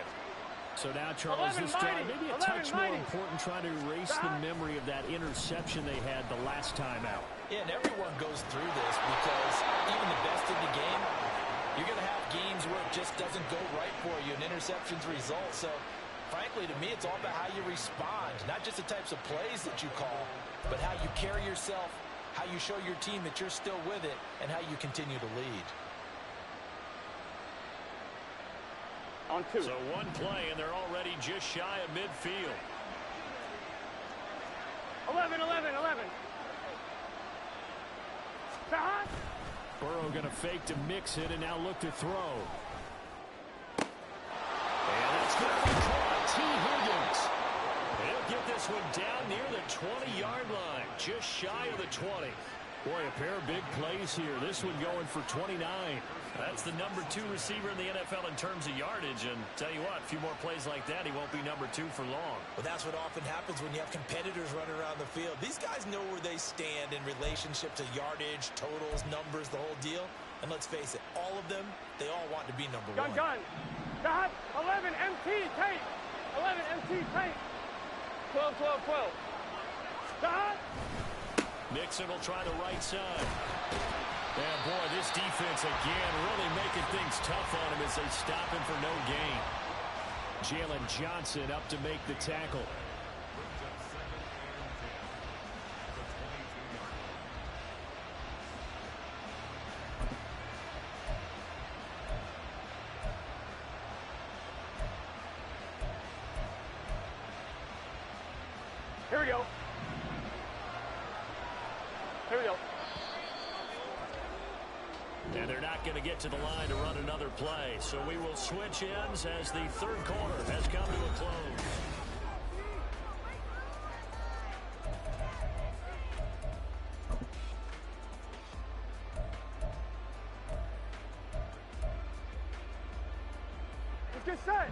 So now, Charles, this drive maybe a touch more important, trying to erase the memory of that interception they had the last time out. Yeah, and everyone goes through this because even the best in the game, you're going to have games where it just doesn't go right for you, and interceptions result. So, frankly, to me, it's all about how you respond, not just the types of plays that you call, but how you carry yourself, how you show your team that you're still with it, and how you continue to lead. On 2. So one play, and they're already just shy of midfield. 11. Burrow going to fake to mix it and now look to throw. And that's going to be caught. T. Higgins. He'll get this one down near the 20-yard line, just shy of the 20. Boy, a pair of big plays here. This one going for 29. That's the number 2 receiver in the NFL in terms of yardage. And tell you what, a few more plays like that, he won't be number 2 for long. Well, that's what often happens when you have competitors running around the field. These guys know where they stand in relationship to yardage, totals, numbers, the whole deal. And let's face it, all of them, they all want to be number 1. Gun. Got 11 MT tape. 11 MT tape. 12. Got. Nixon will try the right side. And boy, this defense again really making things tough on him as they stop him for no gain. Jalen Johnson up to make the tackle. Here we go. And they're not going to get to the line to run another play. So we will switch ends as the third quarter has come to a close. Let's get set.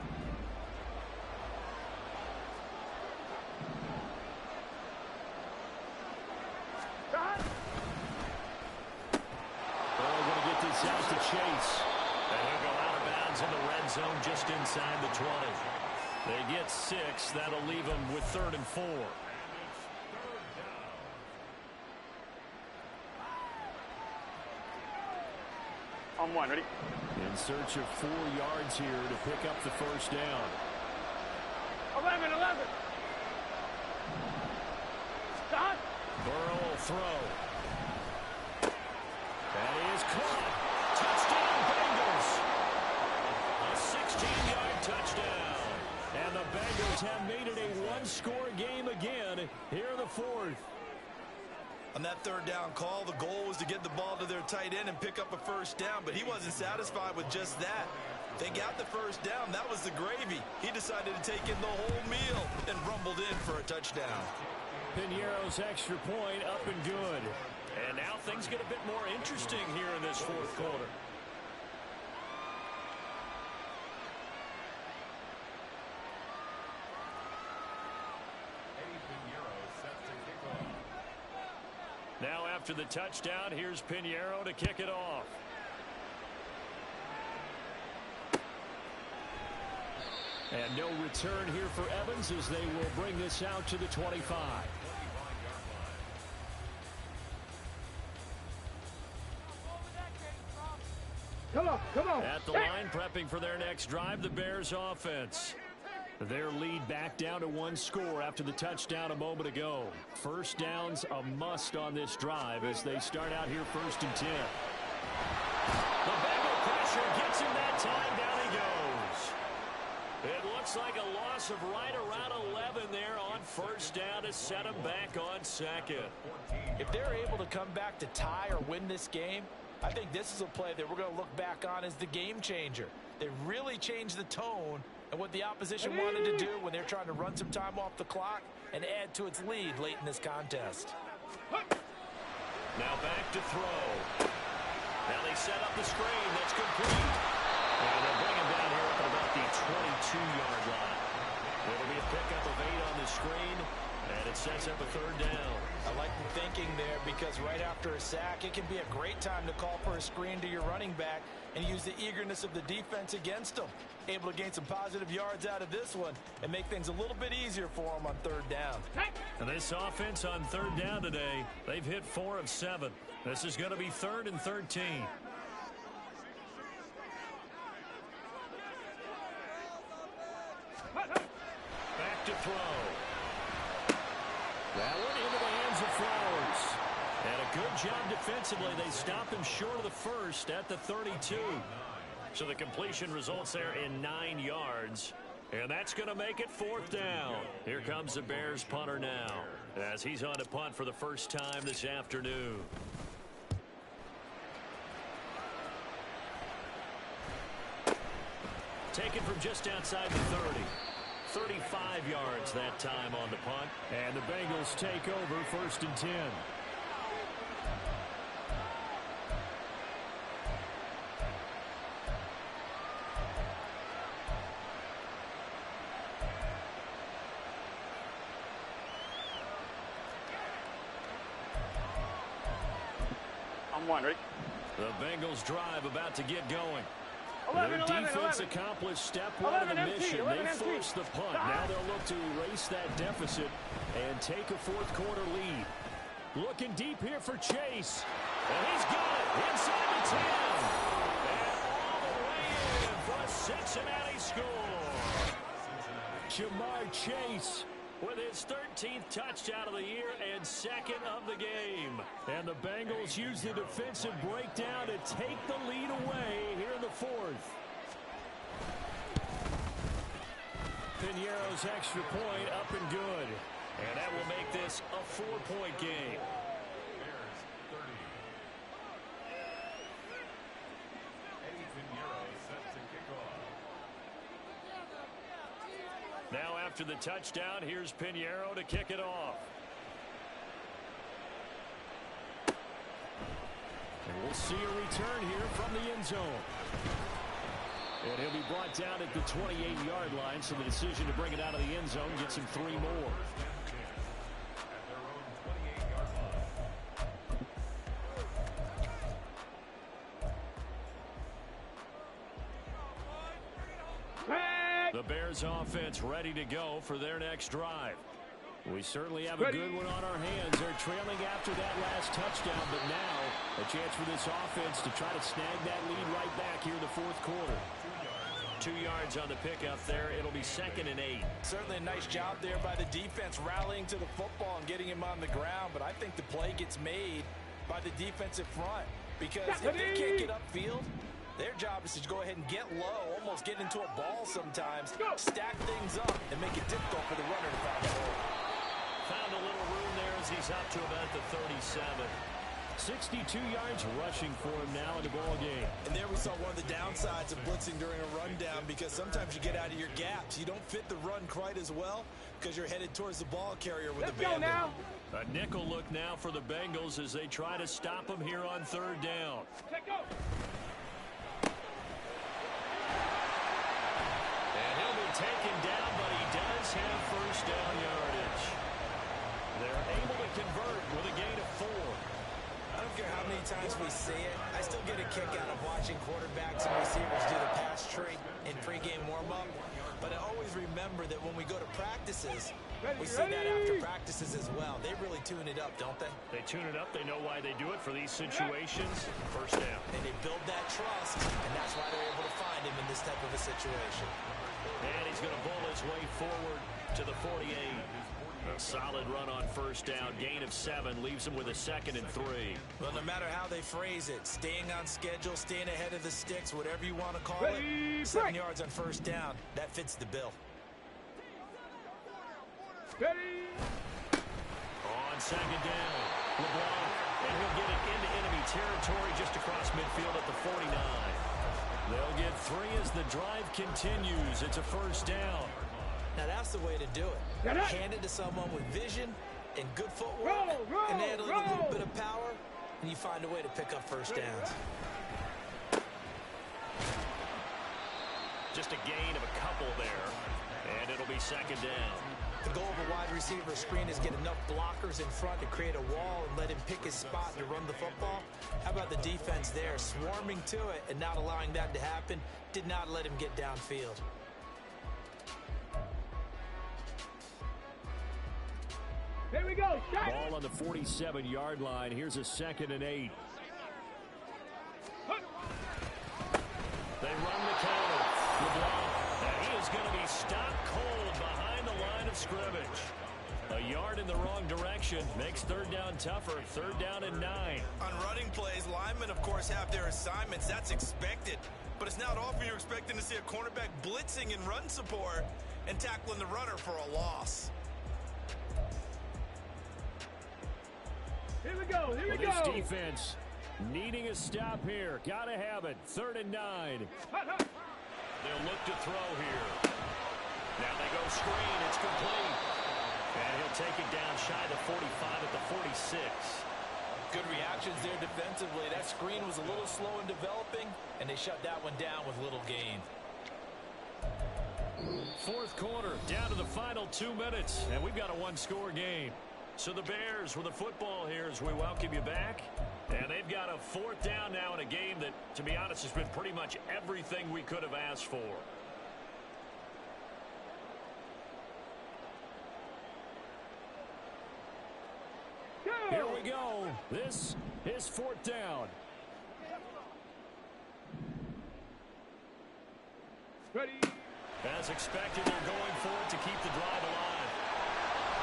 Out to Chase. And he'll go out of bounds in the red zone just inside the 20. They get 6. That'll leave them with 3rd and 4. On 1, ready? In search of 4 yards here to pick up the first down. 11. Stop. Burrow will throw. That is caught. Touchdown, Bengals. A 16-yard touchdown. And the Bengals have made it a one-score game again here in the 4th. On that 3rd down call, the goal was to get the ball to their tight end and pick up a first down, but he wasn't satisfied with just that. They got the first down. That was the gravy. He decided to take in the whole meal and rumbled in for a touchdown. Piñeiro's extra point up and good. And now things get a bit more interesting here in this 4th quarter. Now after the touchdown, here's Piñeiro to kick it off. And no return here for Evans as they will bring this out to the 25. Come on. At the line, prepping for their next drive, the Bears offense. Their lead back down to 1 score after the touchdown a moment ago. First down's a must on this drive as they start out here 1st and 10. The Bengal pressure gets him that time, down he goes. It looks like a loss of right around 11 there on first down to set him back on second. If they're able to come back to tie or win this game, I think this is a play that we're going to look back on as the game changer. They really changed the tone and what the opposition wanted to do when they're trying to run some time off the clock and add to its lead late in this contest. Now back to throw. Now they set up the screen. That's complete. And they'll bring him down here up at about the 22-yard line. It'll be a pickup of 8 on the screen, and it sets up a third down. I like the thinking there because right after a sack, it can be a great time to call for a screen to your running back and use the eagerness of the defense against them. Able to gain some positive yards out of this one and make things a little bit easier for them on third down. And this offense on third down today, they've hit 4 of 7. This is going to be 3rd and 13. Back to throw. That one into the hands of Flowers. And a good job defensively. They stopped him short of the first at the 32. So the completion results there in 9 yards. And that's going to make it 4th down. Here comes the Bears punter now, as he's on to punt for the first time this afternoon. Taken from just outside the 30. 35 yards that time on the punt. And the Bengals take over 1st and 10. I'm one, ready? The Bengals drive about to get going. 11, Their 11, defense 11. accomplished step 1 of the mission. They forced the punt. Now they'll look to erase that deficit and take a 4th quarter lead. Looking deep here for Chase. And he's got it inside the 10. And all the way in for a Cincinnati score. Jamar Chase with his 13th touchdown of the year and 2nd of the game. And the Bengals use the defensive breakdown to take the lead away here in the 4th. Piñeiro's extra point up and good. And that will make this a 4-point game. Now after the touchdown, here's Piñeiro to kick it off. And we'll see a return here from the end zone. And he'll be brought down at the 28-yard line, so the decision to bring it out of the end zone gets him 3 more. The Bears offense ready to go for their next drive. We certainly have a good one on our hands. They're trailing after that last touchdown, but now a chance for this offense to try to snag that lead right back here in the 4th quarter. 2 yards on the pickup there. It'll be 2nd and 8. Certainly a nice job there by the defense rallying to the football and getting him on the ground, but I think the play gets made by the defensive front because if they can't get upfield, their job is to go ahead and get low, almost get into a ball sometimes, stack things up, and make it difficult for the runner to find the hole. Found a little room there as he's up to about the 37. 62 yards rushing for him now in the ball game. And there we saw one of the downsides of blitzing during a rundown because sometimes you get out of your gaps. You don't fit the run quite as well because you're headed towards the ball carrier with the bandit. Now. A nickel look now for the Bengals as they try to stop him here on 3rd down. Check go. And he'll be taken down, but he does have 1st down yardage. They're able to convert with a gain of 4. I don't care how many times we see it. I still get a kick out of watching quarterbacks and receivers do the pass tree in pregame warm-up. But I always remember that when we go to practices, we see that after practices as well. They really tune it up, don't they? They tune it up. They know why they do it for these situations. 1st down. And they build that trust, and that's why they're able to find him in this type of a situation. And he's going to bull his way forward to the 48. A solid run on first down. Gain of 7 leaves him with a 2nd and 3. Well, no matter how they phrase it, staying on schedule, staying ahead of the sticks, whatever you want to call it, 7 yards on first down, that fits the bill. Ready. On 2nd down, LeBlanc, and he'll get it into enemy territory just across midfield at the 49. They'll get 3 as the drive continues. It's a first down. Now, that's the way to do it. Hand it to someone with vision and good footwork and handling a little bit of power, and you find a way to pick up first downs. Just a gain of a couple there, and it'll be 2nd down. The goal of a wide receiver screen is get enough blockers in front to create a wall and let him pick his spot to run the football. How about the defense there, swarming to it and not allowing that to happen? Did not let him get downfield. Here we go. Ball on the 47-yard line. Here's a 2nd and 8. They run the counter. LeBlanc, and he is going to be stopped cold behind the line of scrimmage. A yard in the wrong direction makes 3rd down tougher. 3rd down and 9. On running plays, linemen, of course, have their assignments. That's expected. But it's not often you're expecting to see a cornerback blitzing in run support and tackling the runner for a loss. Here we go. Here we go. This defense needing a stop here. Got to have it. 3rd and 9. They'll look to throw here. Now they go screen. It's complete. And he'll take it down shy of the 45 at the 46. Good reactions there defensively. That screen was a little slow in developing, and they shut that one down with little gain. 4th quarter, down to the final 2 minutes, and we've got a 1-score game. So the Bears with the football here as we welcome you back. And they've got a 4th down now in a game that, to be honest, has been pretty much everything we could have asked for. Here we go. This is 4th down. Ready. As expected, they're going for it to keep the drive alive.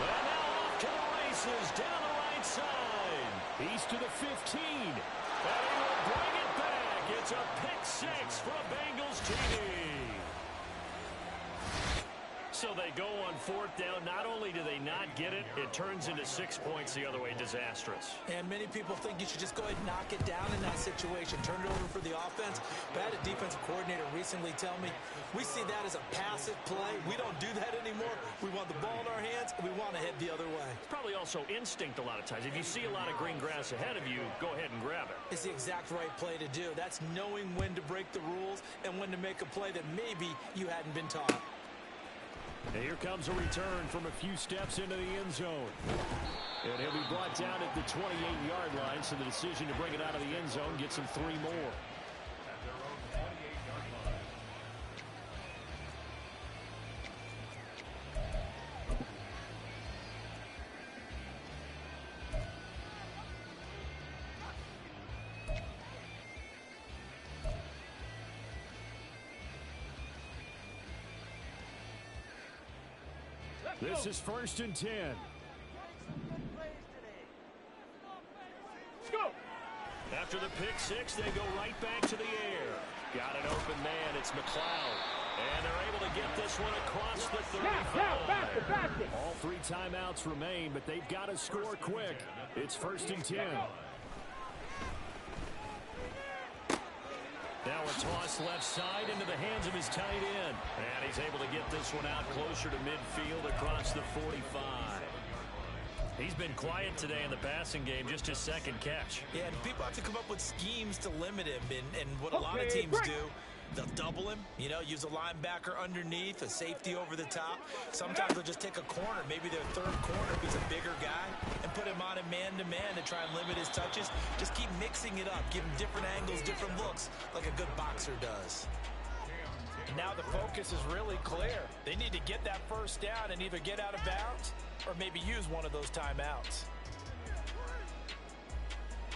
And now off to the races down the right side. He's to the 15. And he will bring it back. It's a pick 6 for a Bengals TD. So they go on 4th down. Not only do they not get it, it turns into 6 points the other way. Disastrous. And many people think you should just go ahead and knock it down in that situation. Turn it over for the offense. But I had a defensive coordinator recently tell me, we see that as a passive play. We don't do that anymore. We want the ball in our hands, and we want to head the other way. It's probably also instinct a lot of times. If you see a lot of green grass ahead of you, go ahead and grab it. It's the exact right play to do. That's knowing when to break the rules and when to make a play that maybe you hadn't been taught. And here comes a return from a few steps into the end zone. And he'll be brought down at the 28-yard line, so the decision to bring it out of the end zone gets him 3 more. This is 1st and 10. Let's go. After the pick 6, they go right back to the air. Got an open man. It's McLeod. And they're able to get this one across the 35. Now, faster. All 3 timeouts remain, but they've got to score quick. It's 1st and 10. Now a toss left side into the hands of his tight end. And he's able to get this one out closer to midfield across the 45. He's been quiet today in the passing game, just his 2nd catch. Yeah, and people have to come up with schemes to limit him. And what a lot of teams do, they'll double him, use a linebacker underneath, a safety over the top. Sometimes they'll just take a corner, maybe their 3rd corner if he's a bigger guy, and put him on a man-to-man to try and limit his touches. Just keep mixing it up, give him different angles, different looks, like a good boxer does. Now the focus is really clear. They need to get that 1st down and either get out of bounds or maybe use one of those timeouts.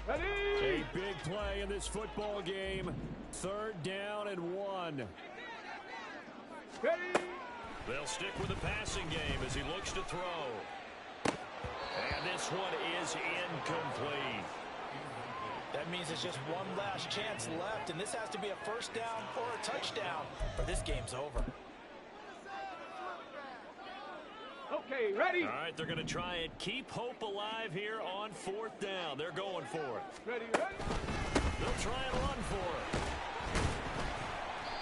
Ready. A big play in this football game. 3rd down and 1. Ready. They'll stick with the passing game as he looks to throw. And this one is incomplete. That means it's just one last chance left, and this has to be a first down or a touchdown, or this game's over. Okay, ready? All right, they're going to try and keep hope alive here on 4th down. They're going for it. Ready. They'll try and run for it.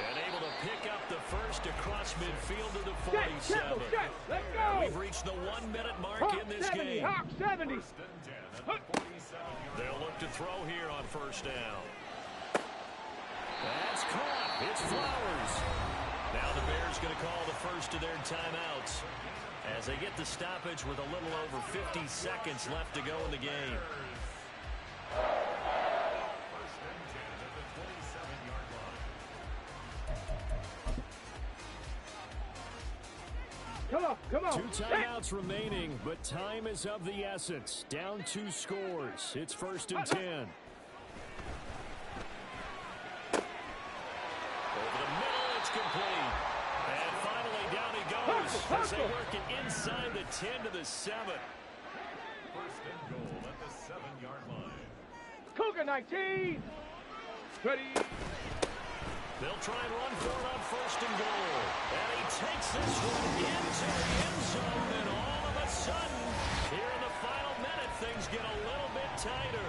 And able to pick up the first across midfield to the 47. Let's go. We've reached the 1-minute mark in this game. Hawk 70. They'll look to throw here on 1st down. That's caught. It's Flowers. Now the Bears going to call the first of their timeouts as they get the stoppage with a little over 50 seconds left to go in the game. Come on. 2 timeouts remaining, but time is of the essence. Down 2 scores. It's 1st and 10. Over the middle, it's complete. And finally, down he goes as they work it inside the 10 to the 7. 1st and goal at the 7-yard line. Cougar 19. Ready. They'll try and run for it on 1st and goal. And he takes this one into the end zone. And all of a sudden, here in the final minute, things get a little bit tighter.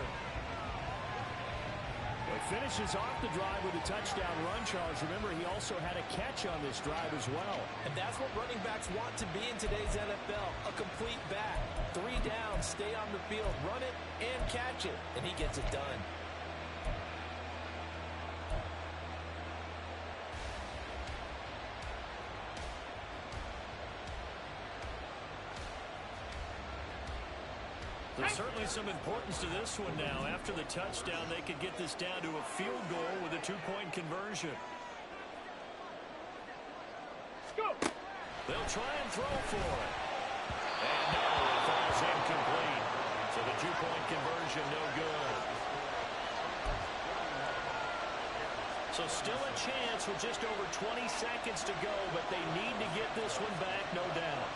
Well, he finishes off the drive with a touchdown run, Charles. Remember, he also had a catch on this drive as well. And that's what running backs want to be in today's NFL, a complete back. 3 down, stay on the field, run it, and catch it. And he gets it done. There's certainly some importance to this one now. After the touchdown, they could get this down to a field goal with a 2-point conversion. Go. They'll try and throw for it. And no, it falls incomplete. So the 2-point conversion, no good. So still a chance with just over 20 seconds to go, but they need to get this one back, no doubt.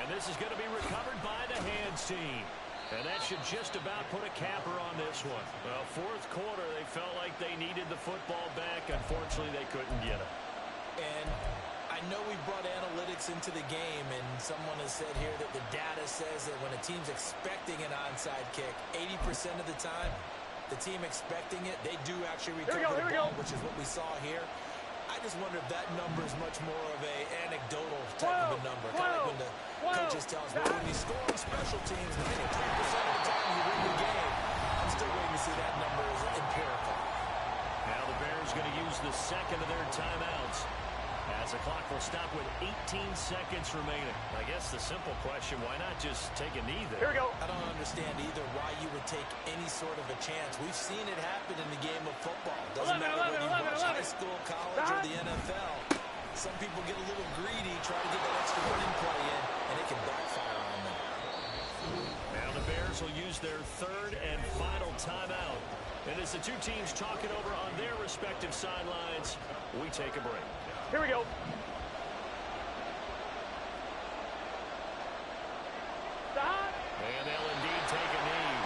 This is going to be recovered by the hands team. And that should just about put a capper on this one. Well, 4th quarter, they felt like they needed the football back. Unfortunately, they couldn't get it. And I know we brought analytics into the game, and someone has said here that the data says that when a team's expecting an onside kick, 80% of the time, the team expecting it, they do actually recover the ball, which is what we saw here. I just wonder if that number is much more of a anecdotal type of a number. Kind of like when the coaches tell us, well, when you score on special teams, 93% of the time you win the game. I'm still waiting to see that number as empirical. Now the Bears going to use the second of their timeouts as the clock will stop with 18 seconds remaining. I guess the simple question, why not just take a knee there? Here we go. I don't understand either why you would take any sort of a chance. We've seen it happen in the game of football. Doesn't matter whether you watch high school, college, or the NFL. Some people get a little greedy, try to get that extra running play in, and it can backfire on them. Now the Bears will use their 3rd and final timeout. And as the 2 teams talk it over on their respective sidelines, we take a break. Here we go. Stop. And they'll indeed take a knee.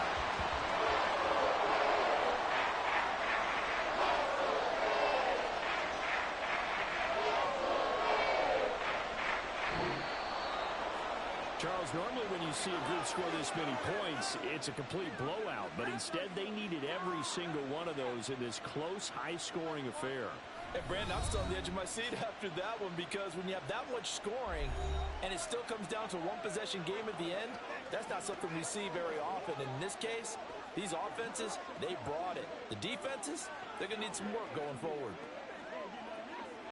Charles, normally when you see a group score this many points, it's a complete blowout. But instead, they needed every single one of those in this close, high-scoring affair. Hey, Brandon, I'm still on the edge of my seat after that one because when you have that much scoring and it still comes down to a one-possession game at the end, that's not something we see very often. And in this case, these offenses, they brought it. The defenses, they're going to need some work going forward.